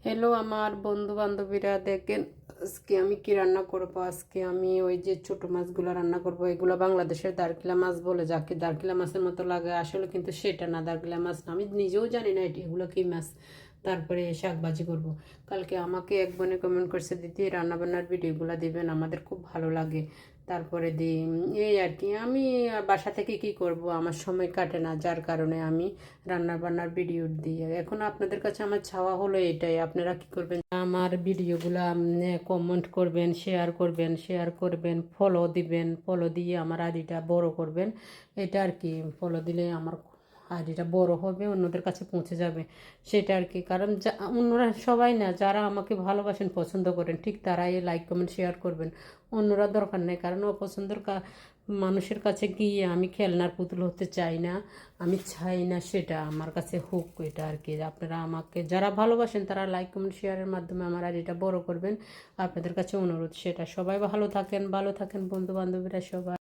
Hello আমার বন্ধু বান্ধবীরা, দেখেন আজকে আমি কি রান্না করব। আজকে আমি ওই যে ছোট মাছগুলো রান্না করব। এগুলো বাংলাদেশের দারকিলা মাছ বলে, যাকে দারকিলা মাছের মতো লাগে, আসলে কিন্তু সেটা না, দারকিলা মাছ না। আমি নিজেও জানি না এগুলো কি মাছ। তারপরে শাক ভাজি করব। কালকে আমাকে এক বোনে কমেন্ট করছে, দিদি রান্নাবান্নার ভিডিওগুলো দিবেন, আমাদের খুব ভালো লাগে। তারপরে দিই এই আর কি, আমি বাসা থেকে কি করব, আমার সময় কাটে না, যার কারণে আমি রান্না বান্নার ভিডিও দিই। এখন আপনাদের কাছে আমার চাওয়া হলো এটাই, আপনারা কি করবেন, আমার ভিডিওগুলো কমেন্ট করবেন, শেয়ার করবেন, ফলো দিবেন, ফলো দিয়ে আমার আইডিটা বড় করবেন। এটা আর কি, ফলো দিলে আমার আইডিটা বড় হবে, অন্যদের কাছে পৌঁছে যাবে, সেটা আর কি। কারণ অন্যরা সবাই না, যারা আমাকে ভালোবাসেন, পছন্দ করেন, ঠিক তারাই লাইক কমেন্ট শেয়ার করবেন। অন্যরা দরকার নেই, কারণ অপছন্দের মানুষের কাছে গিয়ে আমি খেলনার পুতুল হতে চাই না। আমি চাই না সেটা আমার কাছে হোক, এটা আর কি। আপনারা আমাকে যারা ভালোবাসেন তারা লাইক কমেন্ট শেয়ারের মাধ্যমে আমার আইডিটা বড় করবেন। আপনাদের কাছে অনুরোধ সেটা। সবাই ভালো থাকেন বন্ধু বান্ধবীরা সবাই।